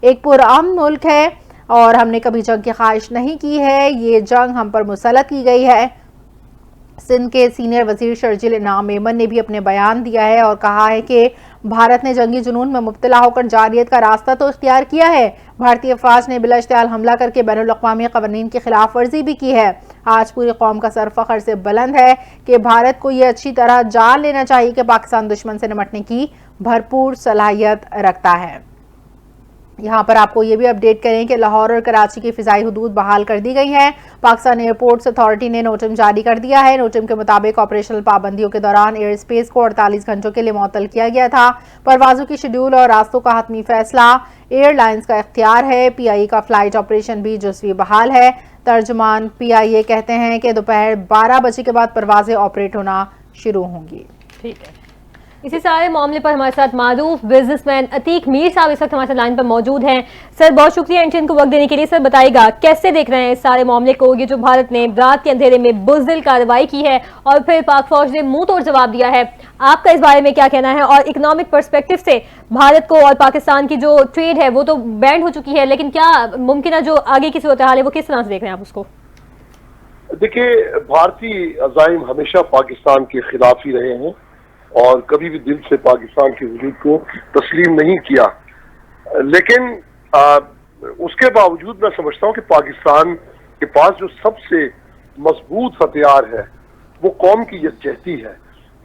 ایک پرامن ملک ہے اور ہم نے کبھی جنگ کی خواہش نہیں کی ہے، یہ جنگ ہم پر مسلط کی گئی ہے۔ سندھ کے سینئر وزیر شرجیل انعام میمن نے بھی اپنے بیان دیا ہے اور کہا ہے کہ بھارت نے جنگی جنون میں مبتلا ہو کر جارحیت کا راستہ تو اختیار کیا ہے، بھارتی افواج نے بلا اشتعال حملہ کر کے بین الاقوامی قوانین کی خلاف ورزی بھی کی ہے۔ آج پوری قوم کا سر فخر سے بلند ہے کہ بھارت کو یہ اچھی طرح جان لینا چاہیے کہ پاکستان دشمن سے نمٹنے کی بھرپور صلاحیت رکھتا ہے۔ یہاں پر آپ کو یہ بھی اپڈیٹ کریں کہ لاہور اور کراچی کی فضائی حدود بحال کر دی گئی ہیں۔ پاکستان ایئرپورٹس اتھارٹی نے نوٹم جاری کر دیا ہے۔ نوٹم کے مطابق آپریشنل پابندیوں کے دوران ایئر اسپیس کو 48 گھنٹوں کے لیے معطل کیا گیا تھا۔ پروازوں کی شیڈول اور راستوں کا حتمی فیصلہ ایئر لائنز کا اختیار ہے۔ پی آئی اے کا فلائٹ آپریشن بھی جزوی بحال ہے۔ ترجمان پی آئی اے کہتے ہیں کہ دوپہر 12 بجے کے بعد پروازیں آپریٹ ہونا شروع ہوں گی۔ ٹھیک ہے، اسی سارے معاملے پر ہمارے ساتھ معروف بزنس مین عتیق میر صاحب اس وقت ہمارے ساتھ لائن پر موجود ہیں۔ سر بہت شکریہ انٹرن کو وقت دینے کے لیے۔ سر بتائیے گا کیسے دیکھ رہے ہیں اس سارے معاملے کو، یہ جو بھارت نے رات کے اندھیرے میں بزدل کارروائی کی ہے اور پھر پاک فوج نے منہ توڑ جواب دیا ہے، آپ کا اس بارے میں کیا کہنا ہے؟ اور اکنامک پرسپیکٹو سے بھارت کو اور پاکستان کی جو ٹریڈ ہے وہ تو بینڈ ہو چکی ہے، لیکن کیا ممکنہ جو آگے کی صورتحال ہے وہ کس طرح سے دیکھ رہے ہیں آپ اس کو؟ دیکھیے، بھارتی عزائم ہمیشہ پاکستان کے خلاف ہی رہے ہیں اور کبھی بھی دل سے پاکستان کی وجود کو تسلیم نہیں کیا، لیکن اس کے باوجود میں سمجھتا ہوں کہ پاکستان کے پاس جو سب سے مضبوط ہتھیار ہے وہ قوم کی یکجہتی ہے۔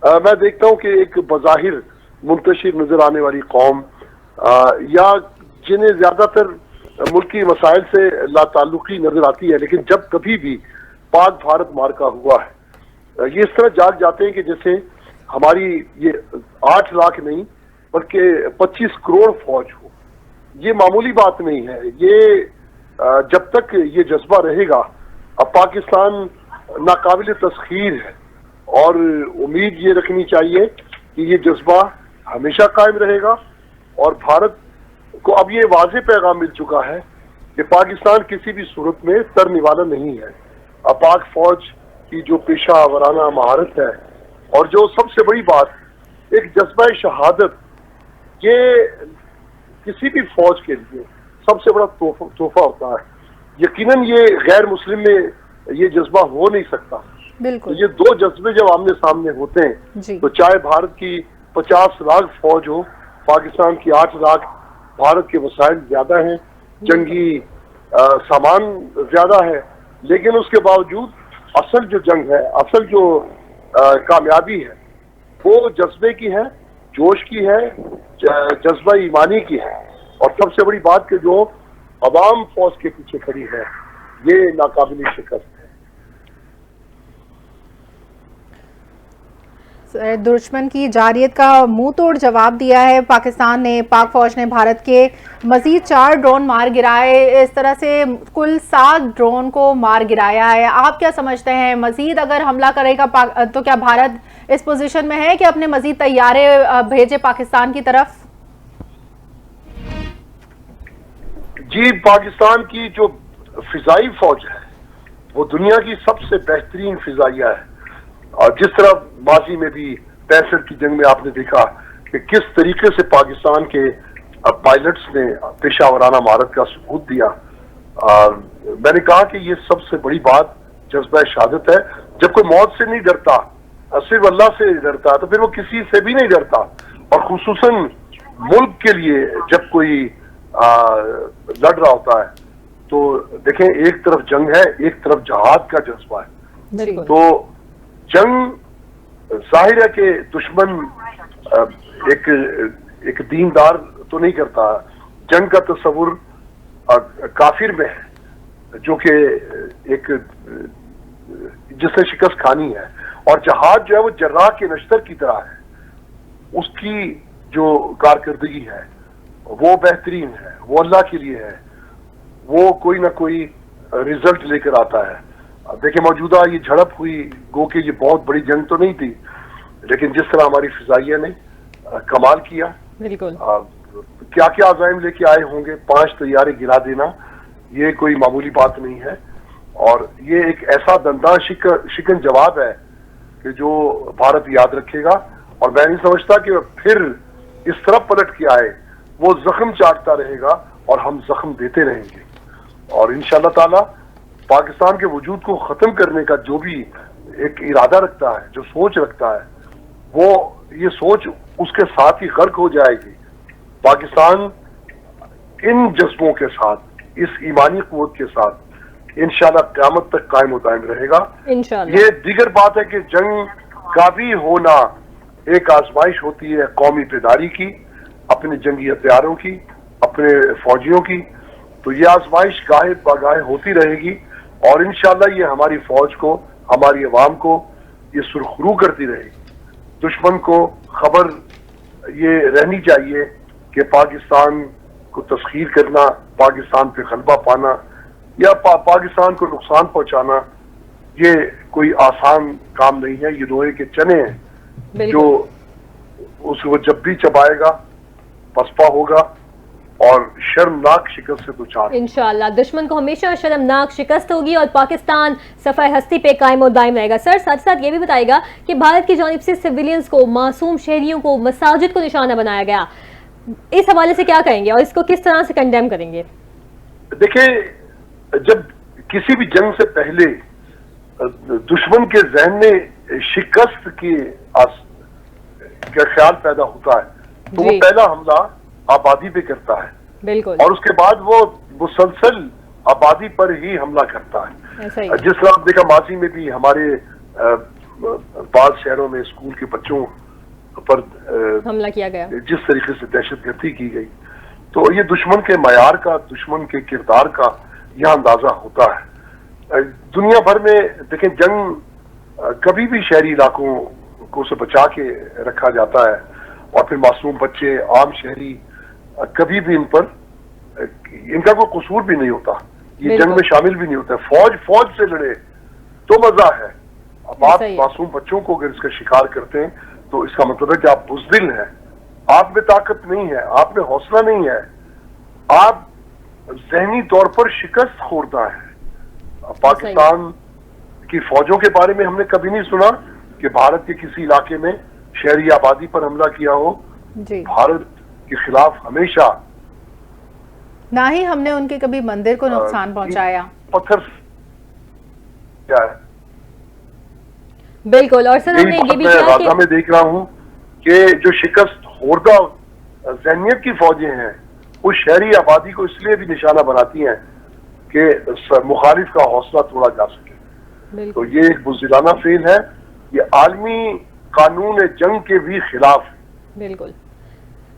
میں دیکھتا ہوں کہ ایک بظاہر منتشر نظر آنے والی قوم یا جنہیں زیادہ تر ملکی مسائل سے لا تعلقی نظر آتی ہے، لیکن جب کبھی بھی پاک بھارت مارکا ہوا ہے یہ اس طرح جاگ جاتے ہیں کہ جیسے ہماری یہ 8 لاکھ نہیں بلکہ 25 کروڑ فوج ہو۔ یہ معمولی بات نہیں ہے، یہ جب تک یہ جذبہ رہے گا اب پاکستان ناقابل تسخیر ہے، اور امید یہ رکھنی چاہیے کہ یہ جذبہ ہمیشہ قائم رہے گا۔ اور بھارت کو اب یہ واضح پیغام مل چکا ہے کہ پاکستان کسی بھی صورت میں ترنے والا نہیں ہے۔ اب پاک فوج کی جو پیشہ ورانہ مہارت ہے اور جو سب سے بڑی بات ایک جذبہ شہادت، یہ کسی بھی فوج کے لیے سب سے بڑا تحفہ ہوتا ہے۔ یقیناً یہ غیر مسلم میں یہ جذبہ ہو نہیں سکتا۔ بالکل، یہ دو جذبے جب آمنے سامنے ہوتے ہیں تو چاہے بھارت کی 50 لاکھ فوج ہو، پاکستان کی 8 لاکھ، بھارت کے وسائل زیادہ ہیں، جنگی سامان زیادہ ہے، لیکن اس کے باوجود اصل جو جنگ ہے، اصل جو کامیابی ہے وہ جذبے کی ہے، جوش کی ہے، جذبہ ایمانی کی ہے، اور سب سے بڑی بات کہ جو عوام فوج کے پیچھے کھڑی ہے یہ ناقابل شکست ہے۔ دشمن کی جارحیت کا منہ توڑ جواب دیا ہے پاکستان نے۔ پاک فوج نے بھارت کے مزید 4 ڈرون مار گرائے، اس طرح سے کل 7 ڈرون کو مار گرایا ہے۔ آپ کیا سمجھتے ہیں مزید اگر حملہ کرے گا تو کیا بھارت اس پوزیشن میں ہے کہ اپنے مزید طیارے بھیجے پاکستان کی طرف؟ جی، پاکستان کی جو فضائی فوج ہے وہ دنیا کی سب سے بہترین فضائیہ ہے، اور جس طرح ماضی میں بھی 65 کی جنگ میں آپ نے دیکھا کہ کس طریقے سے پاکستان کے پائلٹس نے پیشہ ورانہ مہارت کا ثبوت دیا۔ میں نے کہا کہ یہ سب سے بڑی بات جذبہ شہادت ہے۔ جب کوئی موت سے نہیں ڈرتا، صرف اللہ سے ڈرتا، تو پھر وہ کسی سے بھی نہیں ڈرتا، اور خصوصاً ملک کے لیے جب کوئی لڑ رہا ہوتا ہے تو دیکھیں ایک طرف جنگ ہے، ایک طرف جہاد کا جذبہ ہے۔ تو جنگ ظاہر ہے کہ دشمن ایک دیندار تو نہیں کرتا، جنگ کا تصور کافر میں ہے جو کہ ایک جس نے شکست کھانی ہے، اور جہاد جو ہے وہ جراح کے نشتر کی طرح ہے، اس کی جو کارکردگی ہے وہ بہترین ہے، وہ اللہ کے لیے ہے، وہ کوئی نہ کوئی رزلٹ لے کر آتا ہے۔ دیکھیں موجودہ یہ جھڑپ ہوئی، گو کہ یہ بہت بڑی جنگ تو نہیں تھی، لیکن جس طرح ہماری فضائیہ نے کمال کیا، بالکل کیا کیا عزائم لے کے آئے ہوں گے، 5 طیارے گرا دینا یہ کوئی معمولی بات نہیں ہے، اور یہ ایک ایسا دنداں شکن جواب ہے کہ جو بھارت یاد رکھے گا، اور میں نہیں سمجھتا کہ پھر اس طرح پلٹ کے آئے وہ زخم چاٹتا رہے گا اور ہم زخم دیتے رہیں گے. اور انشاءاللہ تعالی پاکستان کے وجود کو ختم کرنے کا جو بھی ایک ارادہ رکھتا ہے, جو سوچ رکھتا ہے, وہ یہ سوچ اس کے ساتھ ہی غرق ہو جائے گی. پاکستان ان جذبوں کے ساتھ, اس ایمانی قوت کے ساتھ انشاءاللہ قیامت تک قائم و دائم رہے گا. انشاءاللہ. یہ دیگر بات ہے کہ جنگ کا بھی ہونا ایک آزمائش ہوتی ہے قومی بیداری کی, اپنے جنگی ہتھیاروں کی, اپنے فوجیوں کی. تو یہ آزمائش گاہے بگاہے ہوتی رہے گی اور انشاءاللہ یہ ہماری فوج کو, ہماری عوام کو یہ سرخرو کرتی رہے گی. دشمن کو خبر یہ رہنی چاہیے کہ پاکستان کو تسخیر کرنا, پاکستان پہ غلبہ پانا یا پاکستان کو نقصان پہنچانا یہ کوئی آسان کام نہیں ہے. یہ لوہے کے چنے ہیں جو اس کو جب بھی چبائے گا پسپا ہوگا اور شرمناک شکست سے دوچار. انشاءاللہ دشمن کو ہمیشہ شرمناک شکست ہوگی اور پاکستان صفحہ ہستی پہ قائم و دائم رہے گا. سر ساتھ ساتھ یہ بھی بتائے گا کہ بھارت کی جانب سے سویلینز کو, معصوم شہریوں کو, مساجد کو نشانہ بنایا گیا, اس حوالے سے کیا کہیں گے اور اس کو کس طرح سے کنڈیم کریں گے؟ دیکھیں, جب کسی بھی جنگ سے پہلے دشمن کے ذہن میں شکست کی خیال پیدا ہوتا ہے تو وہ پہلا حملہ آبادی پہ کرتا ہے. بالکل. اور اس کے بعد وہ مسلسل آبادی پر ہی حملہ کرتا ہے. جس طرح آپ دیکھا ماضی میں بھی ہمارے بعض شہروں میں اسکول کے بچوں پر حملہ کیا گیا, جس طریقے سے دہشت گردی کی گئی, تو یہ دشمن کے معیار کا, دشمن کے کردار کا یہاں اندازہ ہوتا ہے. دنیا بھر میں دیکھیں جنگ کبھی بھی شہری علاقوں کو سے بچا کے رکھا جاتا ہے اور پھر معصوم بچے, عام شہری کبھی بھی ان پر ان کا کوئی قصور بھی نہیں ہوتا, یہ جنگ میں شامل بھی نہیں ہوتا. فوج سے لڑے تو مزہ ہے. اب آپ معصوم بچوں کو اگر اس کا شکار کرتے ہیں تو اس کا مطلب ہے کہ آپ بزدل ہیں, آپ میں طاقت نہیں ہے, آپ میں حوصلہ نہیں ہے, آپ ذہنی طور پر شکست خوردہ ہیں. پاکستان کی فوجوں کے بارے میں ہم نے کبھی نہیں سنا کہ بھارت کے کسی علاقے میں شہری آبادی پر حملہ کیا ہو. بھارت کے خلاف ہمیشہ, نہ ہی ہم نے ان کے کبھی مندر کو نقصان پہنچایا. پتھر کیا ہے بالکل. اور سر ہم نے یہ بھی کہا کہ میں دیکھ رہا ہوں کہ جو شکست خوردہ ذہنیت کی فوجیں ہیں وہ شہری آبادی کو اس لیے بھی نشانہ بناتی ہیں کہ مخالف کا حوصلہ توڑا جا سکے. تو یہ ایک بزدلانہ فعل ہے, یہ عالمی قانون جنگ کے بھی خلاف ہے. بالکل.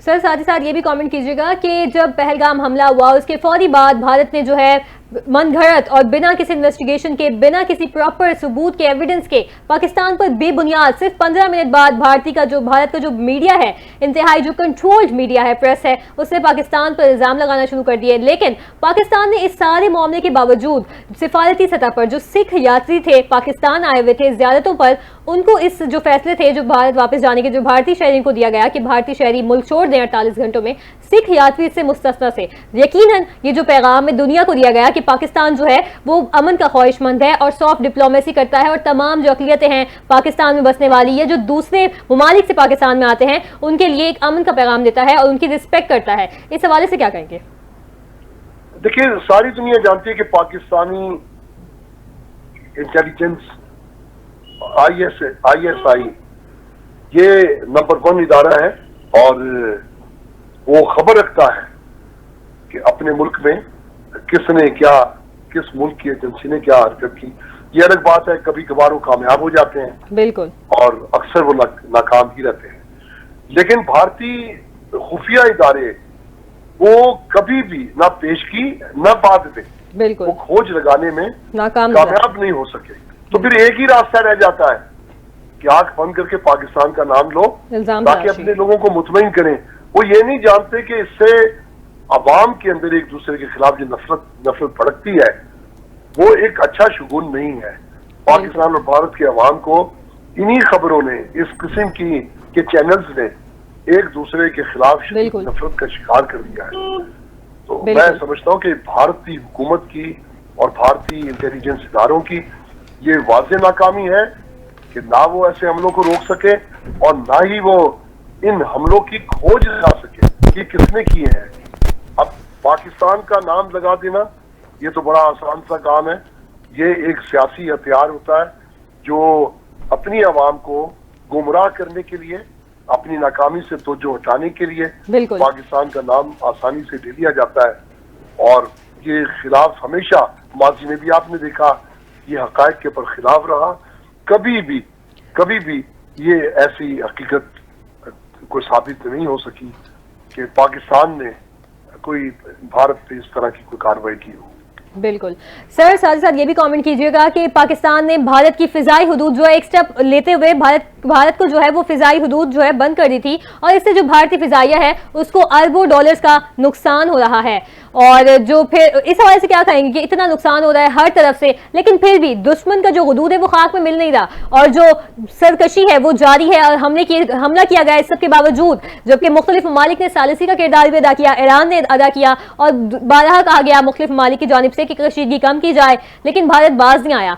سر ساتھ ہی ساتھ یہ بھی کامنٹ کیجیے گا کہ جب پہلگام حملہ ہوا اس کے فوری بعد بھارت نے جو ہے من گھڑت اور بنا کسی انویسٹیگیشن کے, بنا کسی پراپر ثبوت کے, ایویڈنس کے, پاکستان پر بے بنیاد صرف 15 منٹ بعد بھارت کا جو میڈیا ہے, انتہائی جو کنٹرولڈ میڈیا ہے, پریس ہے, اس نے پاکستان پر الزام لگانا شروع کر دیے. لیکن پاکستان نے اس سارے معاملے کے باوجود سفارتی سطح پر جو سکھ یاتری تھے پاکستان آئے ہوئے تھے زیادتوں پر, ان کو اس جو فیصلے تھے جو بھارت واپس جانے کے, جو بھارتی شہریوں کو دیا گیا کہ بھارتی شہری ملک چھوڑ دیں 48 گھنٹوں میں, سکھ یاتری سے مستثنا سے, یقیناً یہ جو پیغام میں دنیا کو دیا گیا کہ پاکستان جو ہے وہ امن کا خواہش مند ہے اور سافٹ ڈپلومیسی کرتا ہے اور تمام جو اقلیتیں ہیں پاکستان میں بسنے والی یا جو دوسرے ممالک سے پاکستان میں آتے ہیں ان کے لیے ایک امن کا پیغام دیتا ہے اور ان کی رسپیکٹ کرتا ہے. اس حوالے سے کیا کہیں گے؟ دیکھیں, ساری دنیا جانتی ہے کہ Pakistani intelligence I S I یہ نمبر 1 ادارہ ہے اور وہ خبر رکھتا ہے کہ اپنے ملک میں کس نے کیا, کس ملک کی ایجنسی نے کیا حرکت کی. یہ الگ بات ہے, کبھی کبھار وہ کامیاب ہو جاتے ہیں بالکل, اور اکثر وہ ناکام ہی رہتے ہیں. لیکن بھارتی خفیہ ادارے وہ کبھی بھی نہ پیشگی نہ بعد میں بالکل وہ کھوج لگانے میں کامیاب نہیں ہو سکے. تو پھر ایک ہی راستہ رہ جاتا ہے کہ آنکھ بند کر کے پاکستان کا نام لو تاکہ اپنے لوگوں کو مطمئن کریں. وہ یہ نہیں جانتے کہ اس سے عوام کے اندر ایک دوسرے کے خلاف جو نفرت بھڑکتی ہے وہ ایک اچھا شگون نہیں ہے. پاکستان اور بھارت کے عوام کو انہی خبروں نے, اس قسم کے چینلز نے ایک دوسرے کے خلاف نفرت کا شکار کر دیا ہے. تو میں سمجھتا ہوں کہ بھارتی حکومت کی اور بھارتی انٹیلیجنس اداروں کی یہ واضح ناکامی ہے کہ نہ وہ ایسے حملوں کو روک سکے اور نہ ہی وہ इन हमलों की खोज ला सके कि किसने किए हैं। अब पाकिस्तान का नाम लगा देना ये तो बड़ा आसान सा काम है। ये एक सियासी हथियार होता है जो अपनी आवाम को गुमराह करने के लिए, अपनी नाकामी से तवज्जो हटाने के लिए पाकिस्तान का नाम आसानी से ले लिया जाता है। और ये खिलाफ हमेशा माजी में भी आपने देखा ये हकायक के पर खिलाफ रहा। कभी भी ये ऐसी हकीकत कोई साबित नहीं हो सकी कि पाकिस्तान ने कोई भारत पे इस तरह की कोई कार्रवाई की हो। बिल्कुल सर, साथ ही साथ ये भी कमेंट कीजिएगा कि पाकिस्तान ने भारत की फिजाई हुदूद जो है एक स्टेप लेते हुए भारत को जो है वो फिजाई हुदूद जो है बंद कर दी थी, और इससे जो भारतीय फिजाइया है उसको अरबों डॉलर्स का नुकसान हो रहा है। और जो फिर इस हवाले से क्या कहेंगे कि इतना नुकसान हो रहा है हर तरफ से, लेकिन फिर भी दुश्मन का जो हुदूद है वो खाक में मिल नहीं रहा, और जो सरकशी है वो जारी है, और हमला किया गया इस सब के बावजूद, जबकि मुख्तलिफ ममालिक ने सालिसी का किरदार भी अदा किया, ईरान ने अदा किया, और बारहा कहा गया मुख्तलिफ ममालिक की जानिब से कि कशीदगी कम की जाए, लेकिन भारत बाज नहीं आया।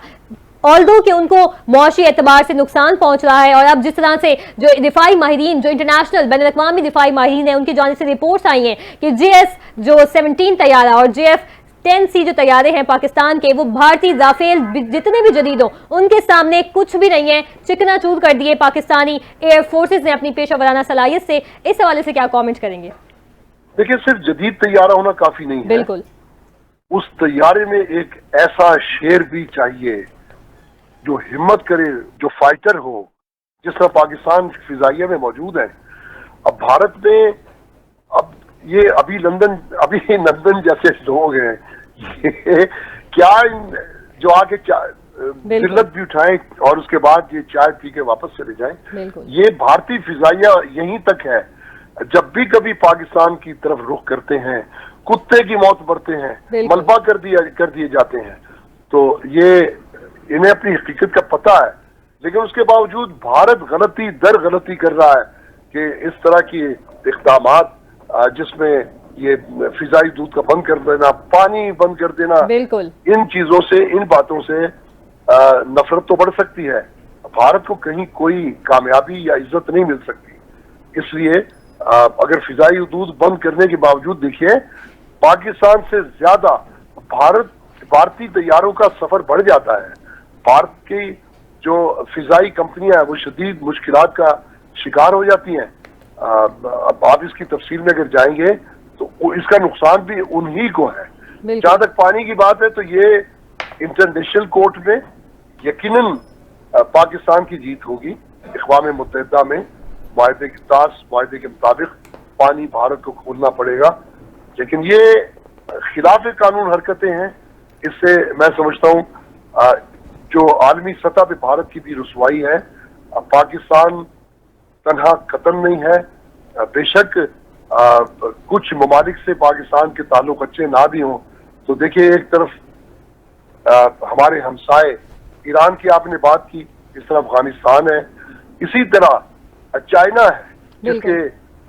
ऑल्दो कि उनको मुआशी एतबार से नुकसान पहुंच रहा है। और अब जिस तरह से जो दिफाई माहिरीन, जो इंटरनेशनल बैन अल-अक़वामी दिफाई माहिरीन है, उनकी जानिब से रिपोर्ट्स आई हैं कि JS जो 17 तैयारा और JF-10C जो तैयारे हैं पाकिस्तान के, वो भारतीय राफेल जितने भी जदीद हों उनके सामने कुछ भी नहीं है, चिकनाचूर कर दिए पाकिस्तानी एयर फोर्सेज ने अपनी पेशा वराना सलाहियत से। इस हवाले से क्या कॉमेंट करेंगे? देखिए, सिर्फ जदीद तैयारा होना काफी नहीं है, बिल्कुल उस तैयारे में एक ऐसा शेर भी चाहिए जो हिम्मत करे, जो फाइटर हो, जिस तरह पाकिस्तान फिजाइया में मौजूद है। अब भारत में अब ये अभी लंदन जैसे लोग हैं, ये क्या जो आके जिल्लत भी उठाएं और उसके बाद ये चाय पी के वापस चले जाएं। ये भारतीय फिजाइया यहीं तक है, जब भी कभी पाकिस्तान की तरफ रुख करते हैं कुत्ते की मौत मरते हैं, मलबा कर दिए जाते हैं। तो ये इन्हें अपनी हकीकत का पता है, लेकिन उसके बावजूद भारत गलती दर गलती कर रहा है कि इस तरह की इक़दामात जिसमें ये फिजाई दूध का बंद कर देना, पानी बंद कर देना, बिल्कुल इन चीजों से, इन बातों से नफरत तो बढ़ सकती है, भारत को कहीं कोई कामयाबी या इज्जत नहीं मिल सकती। इसलिए अगर फिजाई दूध बंद करने के बावजूद देखिए पाकिस्तान से ज्यादा भारतीय तैयारों का सफर बढ़ जाता है। भारत की जो फिजाई कंपनियां हैं वो शदीद मुश्किलात का शिकार हो जाती हैं। अब आप इसकी तफसील में अगर जाएंगे तो इसका नुकसान भी उन्हीं को है। जहां तक पानी की बात है तो ये इंटरनेशनल कोर्ट में यकीनन पाकिस्तान की जीत होगी। अक़वाम मुत्तहिदा में मुआहदे के मुताबिक पानी भारत को खोलना पड़ेगा, लेकिन ये खिलाफ कानून हरकतें हैं। इससे मैं समझता हूँ जो आलमी सतह पे भारत की भी रुसवाई है। पाकिस्तान तन्हा कतन नहीं है, बेशक कुछ ममालिक से पाकिस्तान के ताल्लुक अच्छे ना भी हों। तो देखिए, एक तरफ हमारे हमसाए ईरान की आपने बात की, इस तरह अफगानिस्तान है, इसी तरह चाइना है जिसके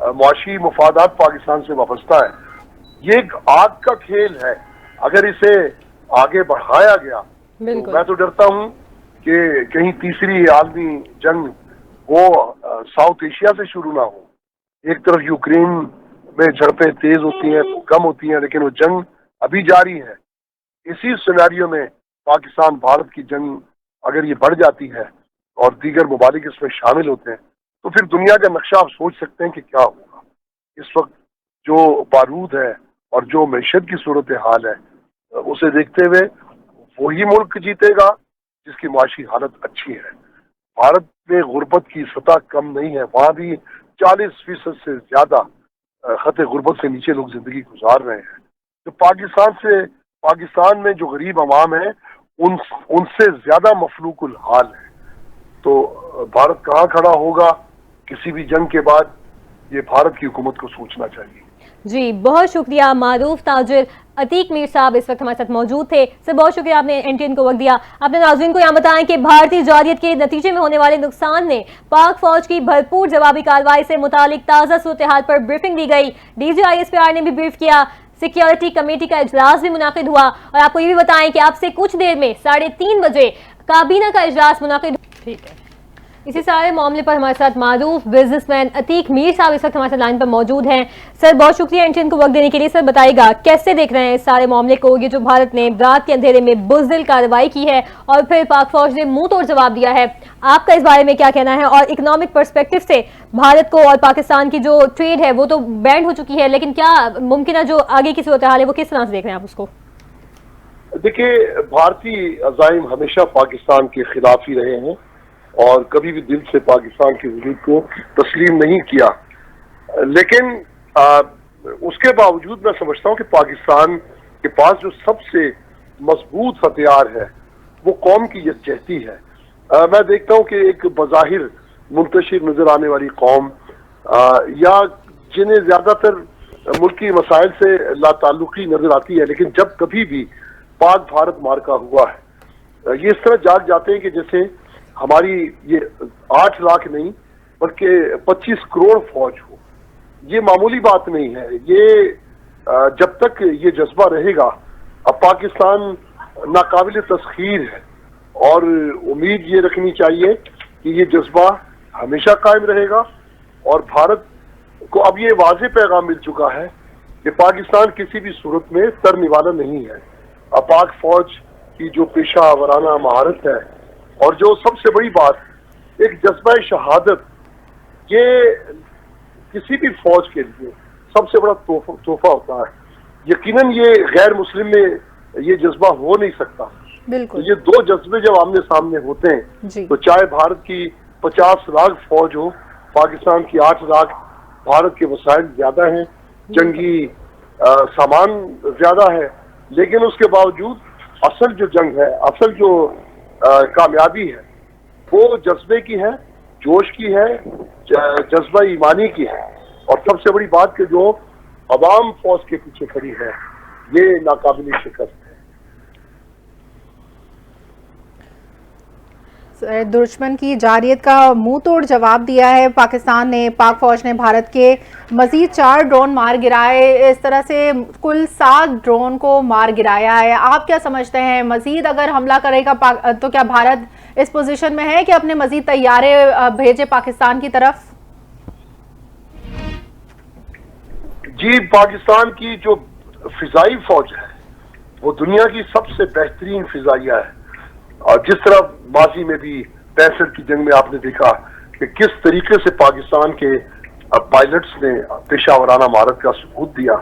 मुआशी मुफादात पाकिस्तान से वाबस्ता है। ये एक आग का खेल है, अगर इसे आगे बढ़ाया गया तो मैं तो डरता हूं कि कहीं तीसरी आलमी जंग वो साउथ एशिया से शुरू ना हो। एक तरफ यूक्रेन में झड़पें तेज होती हैं, कम होती हैं, लेकिन वो जंग अभी जारी है। इसी सिनेरियो में पाकिस्तान भारत की जंग अगर ये बढ़ जाती है और दीगर ममालिक इसमें शामिल होते हैं तो फिर दुनिया का नक्शा आप सोच सकते हैं कि क्या होगा। इस वक्त जो बारूद है और जो मैशत की सूरत हाल है उसे देखते हुए वही मुल्क जीतेगा जिसकी मुआशी हालत अच्छी है। भारत में गुर्बत की सतह कम नहीं है, वहां भी 40% से ज्यादा खते गुर्बत से नीचे लोग जिंदगी गुजार रहे हैं। तो पाकिस्तान में जो गरीब अवाम है उनसे ज्यादा मफलूकुल हाल है। तो भारत कहाँ खड़ा होगा किसी भी जंग के बाद, ये भारत की हुकूमत को सोचना चाहिए। जी, बहुत शुक्रिया। मारूफ ताजिर अतीक मीर साहब इस वक्त हमारे साथ मौजूद थे। सर, बहुत शुक्रिया, आपने एनटीएन को वक्त दिया। आपने नाज़रीन को यहाँ बताएं कि भारतीय जारियत के नतीजे में होने वाले नुकसान ने पाक फौज की भरपूर जवाबी कार्रवाई से मुतालिक ताज़ा सूरत हाल पर ब्रीफिंग दी गई। DGISPR ने भी ब्रीफ किया, सिक्योरिटी कमेटी का इजलास भी मुनाकिद हुआ, और आपको ये भी बताएं कि आपसे कुछ देर में 3:30 बजे काबीना का इजलास मुनाकिद। ठीक है। इसी सारे मामले पर हमारे साथ मारूफ बिजनेसमैन अतीक मीर साहब इस वक्त हमारे साथ लाइन पर मौजूद हैं। सर बहुत शुक्रिया एनटीएन को वक्त देने के लिए। सर बताइएगा कैसे देख रहे हैं इस सारे मामले को, ये जो भारत ने रात के अंधेरे में बुज़दिल कार्रवाई की है और फिर पाक फौज ने मुंह तोड़ जवाब दिया है, आपका इस बारे में क्या कहना है? और इकोनॉमिक पर्सपेक्टिव से भारत को और पाकिस्तान की जो ट्रेड है वो तो बैंड हो चुकी है, लेकिन क्या मुमकिन जो आगे की सूरत हाल है वो किस तरह से देख रहे हैं आप उसको? देखिए, भारतीय अज़ाइम हमेशा पाकिस्तान के खिलाफ ही रहे हैं और कभी भी दिल से पाकिस्तान के वजूद को तस्लीम नहीं किया। लेकिन उसके बावजूद मैं समझता हूँ कि पाकिस्तान के पास जो सबसे मजबूत हथियार है वो कौम की यकजहती है। मैं देखता हूँ कि एक बज़ाहिर मुंतशिर नजर आने वाली कौम या जिन्हें ज्यादातर मुल्की मसाइल से लाताल्लुकी नजर आती है, लेकिन जब कभी भी पाक भारत मार्का हुआ है ये इस तरह जाग जाते हैं कि जैसे हमारी ये 8 लाख नहीं बल्कि 25 करोड़ फौज हो। ये मामूली बात नहीं है। ये जब तक ये जज्बा रहेगा, अब पाकिस्तान नाकाबिल तस्खीर है और उम्मीद ये रखनी चाहिए कि ये जज्बा हमेशा कायम रहेगा। और भारत को अब ये वाज़ेह पैगाम मिल चुका है कि पाकिस्तान किसी भी सूरत में तरने वाला नहीं है। अब पाक फौज की जो पेशा वराना महारत है और जो सबसे बड़ी बात एक जज्बा शहादत, ये किसी भी फौज के लिए सबसे बड़ा तोहफा होता है। यकीनन ये गैर मुस्लिम में ये जज्बा हो नहीं सकता। बिल्कुल। तो ये दो जज्बे जब आमने सामने होते हैं तो चाहे भारत की 50 लाख फौज हो, पाकिस्तान की 8 लाख, भारत के वसाइल ज्यादा हैं, जंगी सामान ज्यादा है, लेकिन उसके बावजूद असल जो जंग है, असल जो कामयाबी है वो जज्बे की है, जोश की है, जज्बा ईमानी की है। और सबसे बड़ी बात कि जो अवाम फौज के पीछे खड़ी है ये नाकाबिल शिकस्त है। दुश्मन की जारियत का मुंह तोड़ जवाब दिया है पाकिस्तान ने। पाक फौज ने भारत के मजीद 4 ड्रोन मार गिराए, इस तरह से कुल 7 ड्रोन को मार गिराया है। आप क्या समझते हैं, मजीद अगर हमला करेगा तो क्या भारत इस पोजीशन में है कि अपने मजीद तैयारे भेजे पाकिस्तान की तरफ? जी, पाकिस्तान की जो फिजाई फौज है वो दुनिया की सबसे बेहतरीन फिजाइया है। और जिस तरह माजी में भी 65 की जंग में आपने देखा कि किस तरीके से पाकिस्तान के पायलट्स ने पेशावराना महारत का सबूत दिया,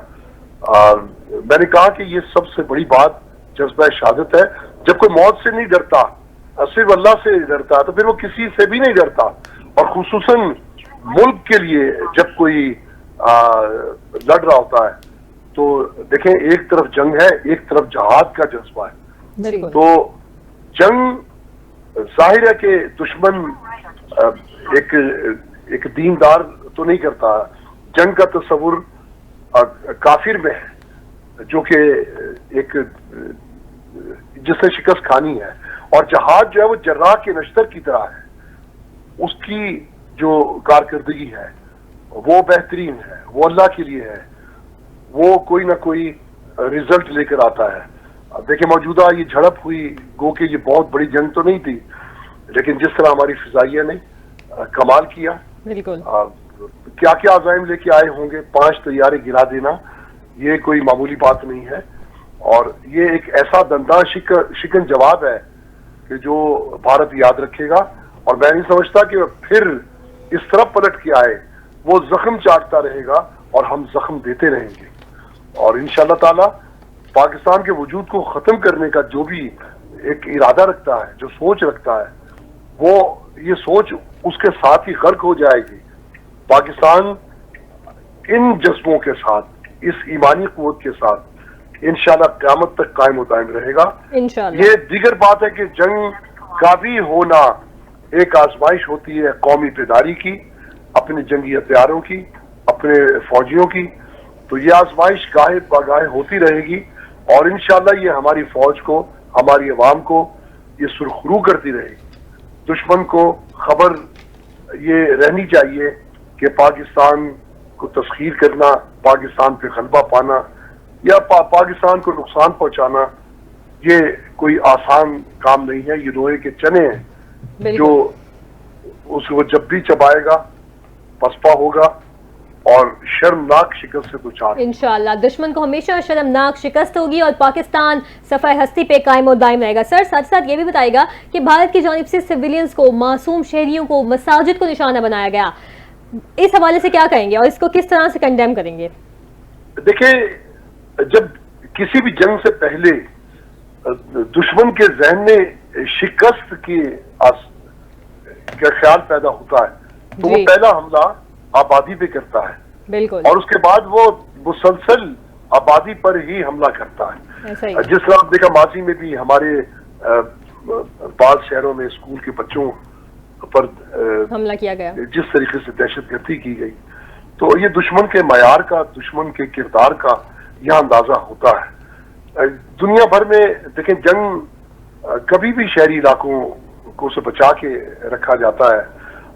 मैंने कहा कि ये सबसे बड़ी बात जज्बा शहादत है। जब कोई मौत से नहीं डरता, सिर्फ अल्लाह से डरता, तो फिर वो किसी से भी नहीं डरता। और खुसूसन मुल्क के लिए जब कोई लड़ रहा होता है तो देखें, एक तरफ जंग है, एक तरफ जहाद का जज्बा है। तो जंग जाहिर है कि दुश्मन एक दीनदार तो नहीं करता। जंग का तस्वुर काफिर में है जो कि एक जिसने शिकस्त खानी है, और जहाज जो है वो जर्राह के नश्तर की तरह है। उसकी जो कारकर्दगी है वो बेहतरीन है, वो अल्लाह के लिए है, वो कोई ना कोई रिजल्ट लेकर आता है। अब देखिए, मौजूदा ये झड़प हुई, गो के ये बहुत बड़ी जंग तो नहीं थी, लेकिन जिस तरह हमारी फिजाइया ने कमाल किया, बिल्कुल क्या क्या अज़ाइम लेके आए होंगे, 5 तैयारे गिरा देना ये कोई मामूली बात नहीं है। और ये एक ऐसा दंदा शिकन जवाब है कि जो भारत याद रखेगा। और मैं नहीं समझता कि फिर इस तरफ पलट के आए, वो जख्म चाटता रहेगा और हम जख्म देते रहेंगे। और इंशाअल्लाह ताला पाकिस्तान के वजूद को खत्म करने का जो भी एक इरादा रखता है, जो सोच रखता है, वो ये सोच उसके साथ ही गर्क हो जाएगी। पाकिस्तान इन जज्बों के साथ, इस ईमानी कुव्वत के साथ इंशाअल्लाह क़यामत तक कायम दायम रहेगा। ये दीगर बात है कि जंग का भी होना एक आजमाइश होती है कौमी बेदारी की, अपने जंगी हथियारों की, अपने फौजियों की। तो ये आजमाइश गाहे बगाहे होती रहेगी और इंशाअल्लाह ये हमारी फौज को, हमारी अवाम को ये सुरखरू करती रहेगी। दुश्मन को खबर ये रहनी चाहिए कि पाकिस्तान को तस्खीर करना, पाकिस्तान पे गलबा पाना या पाकिस्तान को नुकसान पहुंचाना ये कोई आसान काम नहीं है। ये लोहे के चने हैं जो उसको वो जब भी चबाएगा पसपा होगा और शर्मनाक शिकस्त से दुचार। इंशाल्लाह दुश्मन को हमेशा शर्मनाक शिकस्त होगी और पाकिस्तान सफर हस्ती पे कायम और दायम रहेगा। सर साथ साथ ये भी बताएगा कि भारत की जानिब से सिविलियंस को, मासूम शहरियों को, मसाजिद को निशाना बनाया गया, इस हवाले से क्या कहेंगे और इसको किस तरह से कंडेम करेंगे? देखिए, जब किसी भी जंग से पहले दुश्मन के जहन में शिकस्त का ख्याल पैदा होता है तो वो पहला हमला आबादी पे करता है, बिल्कुल, और उसके बाद वो मुसलसल आबादी पर ही हमला करता है। जिस तरह आप देखा माजी में भी हमारे बाद शहरों में स्कूल के बच्चों पर हमला किया गया, जिस तरीके से दहशतगर्दी की गई, तो ये दुश्मन के मयार का, दुश्मन के किरदार का यह अंदाजा होता है। दुनिया भर में देखें, जंग कभी भी शहरी इलाकों को से बचा के रखा जाता है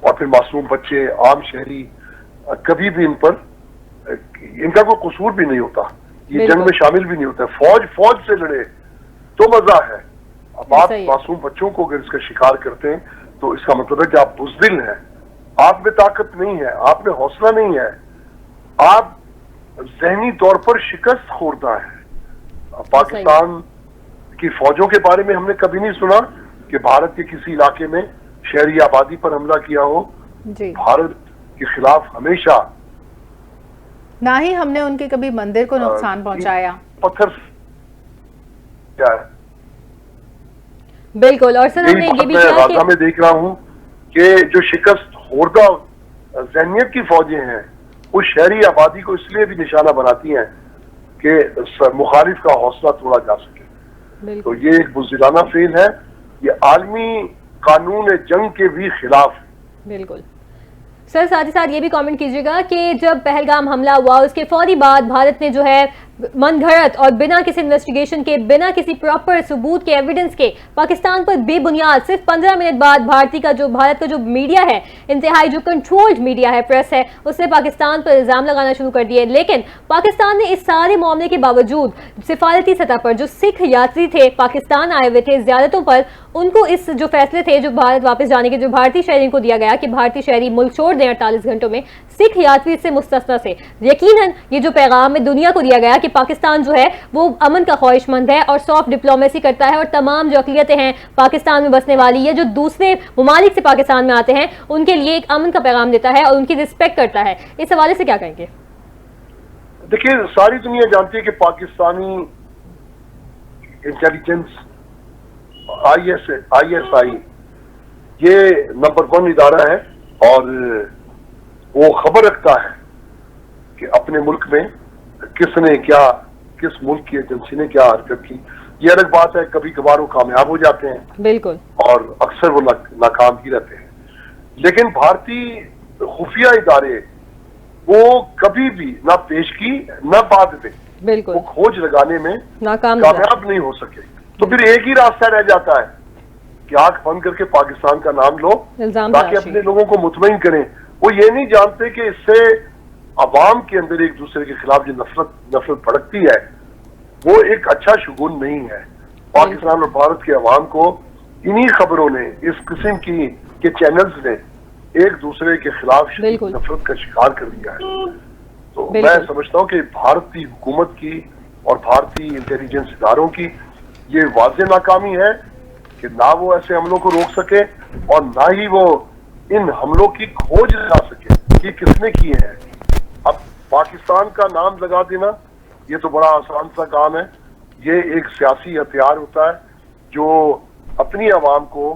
और फिर मासूम बच्चे, आम शहरी, कभी भी इन पर इनका कोई कसूर भी नहीं होता, ये जंग में शामिल भी नहीं होता। फौज से लड़े तो मजा है, अब आप मासूम बच्चों को अगर इसका शिकार करते हैं तो इसका मतलब है कि आप बुज़दिल हैं, आप में ताकत नहीं है, आप में हौसला नहीं है, आप ज़हनी तौर पर शिकस्त खोरदा है। पाकिस्तान की फौजों के बारे में हमने कभी नहीं सुना कि भारत के किसी इलाके में शहरी आबादी पर हमला किया हो। भारत के खिलाफ हमेशा, ना ही हमने उनके कभी मंदिर को नुकसान पहुंचाया, पत्थर क्या है। बिल्कुल, और सर हमने ये भी कहा कि मैं देख रहा हूं कि जो शिकस्त खोरदा ज़हनियत की फौजें हैं वो शहरी आबादी को इसलिए भी निशाना बनाती हैं कि मुखालिफ का हौसला तोड़ा जा सके। तो ये एक बुज़दिलाना फेल है, ये आलमी कानून जंग के भी खिलाफ। बिल्कुल सर, साथ ही साथ ये भी कमेंट कीजिएगा कि जब पहलगाम हमला हुआ उसके फौरी बाद भारत ने जो है मनगढ़ंत और बिना किसी इन्वेस्टिगेशन के, बिना किसी प्रॉपर सबूत के, एविडेंस के पाकिस्तान पर बेबुनियाद सिर्फ 15 मिनट बाद भारत का जो मीडिया है, इंतहाई जो कंट्रोल्ड मीडिया है, प्रेस है, उसने पाकिस्तान पर इल्जाम लगाना शुरू कर दिए। लेकिन पाकिस्तान ने इस सारे मामले के बावजूद सिफारती सतह पर जो सिख यात्री थे पाकिस्तान आए हुए थे ज़ियारतों पर, उनको इस जो फैसले थे जो भारत वापस जाने के, जो भारतीय शहरियों को दिया गया कि भारतीय शहरी मुल्क छोड़ दें 48 घंटों में, सिख यात्री से मुस्तस्ना से, यकीनन ये जो पैगाम में दुनिया को दिया गया कि पाकिस्तान जो है वो अमन का ख्वाहिशमंद है और सॉफ्ट डिप्लोमेसी करता है और तमाम जो अक़लियतें हैं पाकिस्तान में बसने वाली या जो दूसरे ममालिक से पाकिस्तान में आते हैं उनके लिए एक अमन का पैगाम देता है और उनकी रिस्पेक्ट करता है। इस हवाले से क्या कहेंगे? देखिए, सारी दुनिया जानती है कि पाकिस्तानी इंटेलिजेंस ISI ये नंबर 1 इदारा है और वो खबर रखता है कि अपने मुल्क में किसने क्या, किस मुल्क की एजेंसी ने क्या हरकत की। ये अलग बात है, कभी कभार वो कामयाब हो जाते हैं, बिल्कुल, और अक्सर वो नाकाम ही रहते हैं। लेकिन भारतीय खुफिया इदारे वो कभी भी ना पेशगी ना बाद में, बिल्कुल, वो खोज लगाने में कामयाब नहीं हो सके। तो फिर एक ही रास्ता रह जाता है कि आंख बंद करके पाकिस्तान का नाम लो ताकि अपने लोगों को मुतमईन करें। वो ये नहीं जानते कि इससे अवाम के अंदर एक दूसरे के खिलाफ जो नफरत भड़कती है वो एक अच्छा शुगुन नहीं है। पाकिस्तान और भारत के अवाम को इन्हीं खबरों ने, इस किस्म के चैनल्स ने एक दूसरे के खिलाफ नफरत का शिकार कर दिया है। तो मैं समझता हूँ कि भारतीय हुकूमत की और भारतीय इंटेलिजेंस इदारों की ये वाज़ेह नाकामी है कि ना वो ऐसे हमलों को रोक सके और ना ही वो इन हमलों की खोज लगा सके कि किसने किए हैं। अब पाकिस्तान का नाम लगा देना ये तो बड़ा आसान सा काम है। ये एक सियासी हथियार होता है जो अपनी आवाम को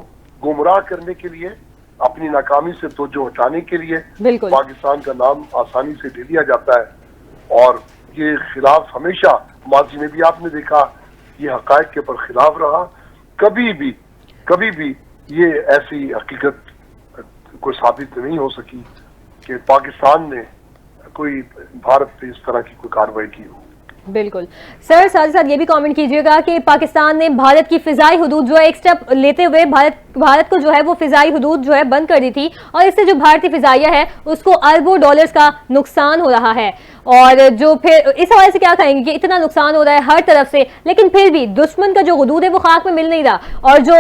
गुमराह करने के लिए, अपनी नाकामी से तवज्जो हटाने के लिए पाकिस्तान का नाम आसानी से ले लिया जाता है। और ये खिलाफ हमेशा, माजी में भी आपने देखा, ये हकायक के पर खिलाफ रहा। कभी भी ये ऐसी हकीकत कोई साबित नहीं हो सकी कि पाकिस्तान ने कोई भारत पे इस तरह की कोई कार्रवाई की हो। बिल्कुल सर, साथ ही साथ ये भी कमेंट कीजिएगा कि पाकिस्तान ने भारत की फिजाई हुदूद जो है एक स्टेप लेते हुए भारत को जो है वो फिजाई हुदूद जो है बंद कर दी थी और इससे जो भारतीय फिजाइया है उसको अरबों डॉलर्स का नुकसान हो रहा है। اور جو پھر اس حوالے سے کیا کہیں گے کہ اتنا نقصان ہو رہا ہے ہر طرف سے، لیکن پھر بھی دشمن کا جو غدود ہے وہ خاک میں مل نہیں رہا اور جو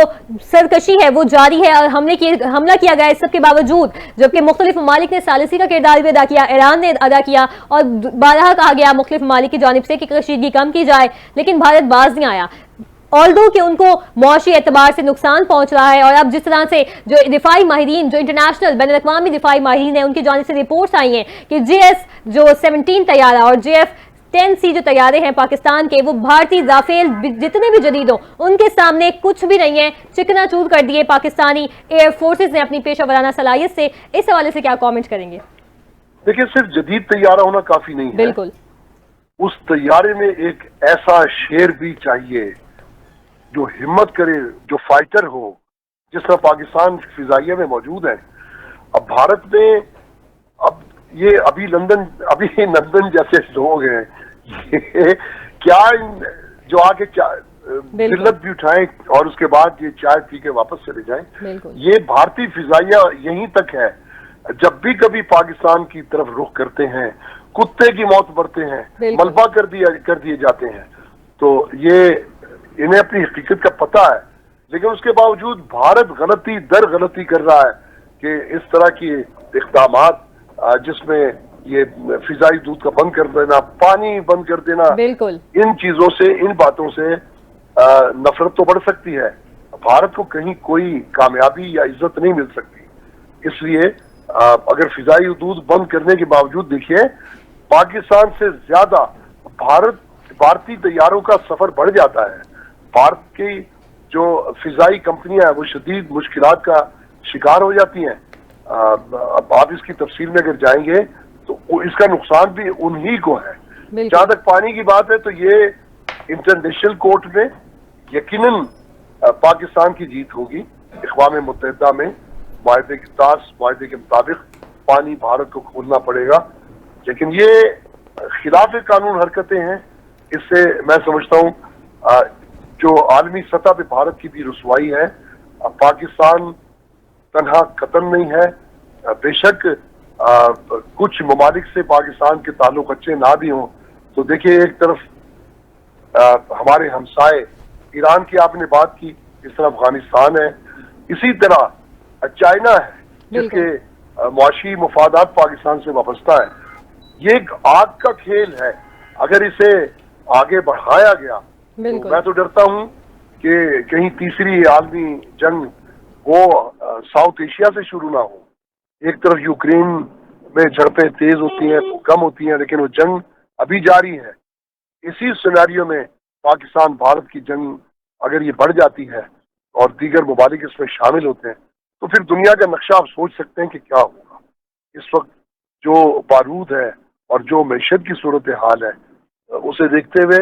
سرکشی ہے وہ جاری ہے اور حملہ کیا گیا اس سب کے باوجود، جبکہ مختلف ممالک نے ثالثی کا کردار بھی ادا کیا، ایران نے ادا کیا اور بارہا کہا گیا مختلف ممالک کی جانب سے کہ کشیدگی کم کی جائے، لیکن بھارت باز نہیں آیا، آلدو کہ ان کو معاشی اعتبار سے نقصان پہنچ رہا ہے۔ اور اب جس طرح سے جو دفاعی ماہرین، جو انٹرنیشنل بین الاقوامی دفاعی ماہرین ہیں، ان کی جانب سے رپورٹس آئی ہیں کہ جی ایس جو 17 طیارہ اور جے ایف 10C جو طیارے ہیں پاکستان کے، وہ بھارتی رافیل جتنے بھی جدید ہوں ان کے سامنے کچھ بھی نہیں ہے، چکنا چور کر دیے پاکستانی ایئر فورسز نے اپنی پیشہ ورانہ صلاحیت سے۔ اس حوالے سے کیا کامنٹ کریں گے؟ دیکھیں، صرف جدید طیارہ ہونا کافی نہیں ہے، بالکل اس طیارے میں ایک ایسا شیر بھی چاہیے جو ہمت کرے، جو فائٹر ہو، جس طرح پاکستان فضائیہ میں موجود ہے۔ اب بھارت میں یہ ابھی لندن جیسے لوگ ہیں، یہ کیا جو آ کے ذلت بھی اٹھائیں اور اس کے بعد یہ چائے پی کے واپس چلے جائیں، یہ بھارتی فضائیہ یہیں تک ہے۔ جب بھی کبھی پاکستان کی طرف رخ کرتے ہیں، کتے کی موت برتے ہیں، ملبہ کر دیے جاتے ہیں، تو یہ انہیں اپنی حقیقت کا پتہ ہے، لیکن اس کے باوجود بھارت غلطی در غلطی کر رہا ہے کہ اس طرح کی اقدامات جس میں یہ فضائی دودھ کا بند کر دینا، پانی بند کر دینا، بالکل ان چیزوں سے، ان باتوں سے نفرت تو بڑھ سکتی ہے، بھارت کو کہیں کوئی کامیابی یا عزت نہیں مل سکتی۔ اس لیے اگر فضائی حدود بند کرنے کے باوجود دیکھیے پاکستان سے زیادہ بھارتی طیاروں کا سفر بڑھ جاتا ہے، بھارت کی جو فضائی کمپنیاں ہیں وہ شدید مشکلات کا شکار ہو جاتی ہیں۔ اب آپ اس کی تفصیل میں اگر جائیں گے تو اس کا نقصان بھی انہی کو ہے۔ جہاں تک پانی کی بات ہے تو یہ انٹرنیشنل کورٹ میں یقیناً پاکستان کی جیت ہوگی۔ اقوام متحدہ میں معاہدے کے مطابق پانی بھارت کو کھولنا پڑے گا، لیکن یہ خلاف قانون حرکتیں ہیں۔ اس سے میں سمجھتا ہوں جو عالمی سطح پہ بھارت کی بھی رسوائی ہے۔ پاکستان تنہا قتل نہیں ہے، بے شک کچھ ممالک سے پاکستان کے تعلق اچھے نہ بھی ہوں، تو دیکھیے ایک طرف ہمارے ہمسائے ایران کی آپ نے بات کی، اس طرح افغانستان ہے، اسی طرح چائنا ہے جس کے معاشی مفادات پاکستان سے وابستہ ہے۔ یہ ایک آگ کا کھیل ہے، اگر اسے آگے بڑھایا گیا تو میں تو ڈرتا ہوں کہ کہیں تیسری عالمی جنگ وہ ساؤتھ ایشیا سے شروع نہ ہو۔ ایک طرف یوکرین میں جھڑپیں تیز ہوتی ہیں، کم ہوتی ہیں، لیکن وہ جنگ ابھی جاری ہے۔ اسی سیناریو میں پاکستان بھارت کی جنگ اگر یہ بڑھ جاتی ہے اور دیگر ممالک اس میں شامل ہوتے ہیں تو پھر دنیا کا نقشہ آپ سوچ سکتے ہیں کہ کیا ہوگا۔ اس وقت جو بارود ہے اور جو معیشت کی صورتحال ہے اسے دیکھتے ہوئے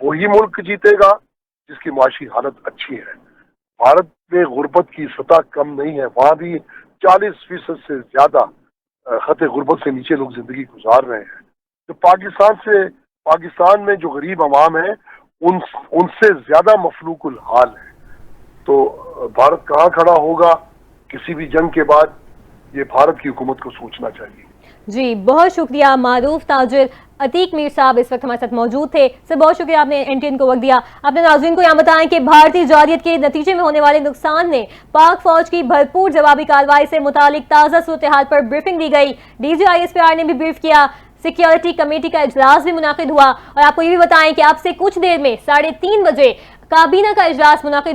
وہی ملک جیتے گا جس کی معاشی حالت اچھی ہے۔ بھارت میں غربت کی سطح کم نہیں ہے، وہاں بھی 40% سے زیادہ خط غربت سے نیچے لوگ زندگی گزار رہے ہیں۔ تو پاکستان میں جو غریب عوام ہیں ان سے زیادہ مفلوق الحال ہے۔ تو بھارت کہاں کھڑا ہوگا کسی بھی جنگ کے بعد، یہ بھارت کی حکومت کو سوچنا چاہیے۔ جی بہت شکریہ۔ معروف تاجر عتیق میر صاحب اس وقت ہمارے ساتھ موجود تھے، سر بہت شکریہ آپ نے NTN کو وقت دیا۔ اپنے ناظرین کو یہاں بتائیں کہ بھارتی جارحیت کے نتیجے میں ہونے والے نقصان نے پاک فوج کی بھرپور جوابی کارروائی سے متعلق تازہ صورتحال پر بریفنگ دی گئی۔ DG ISPR نے بھی بریف کیا، سیکیورٹی کمیٹی کا اجلاس بھی منعقد ہوا، اور آپ کو یہ بھی بتائیں کہ اب سے کچھ دیر میں 3:30 بجے کابینہ کا اجلاس منعقد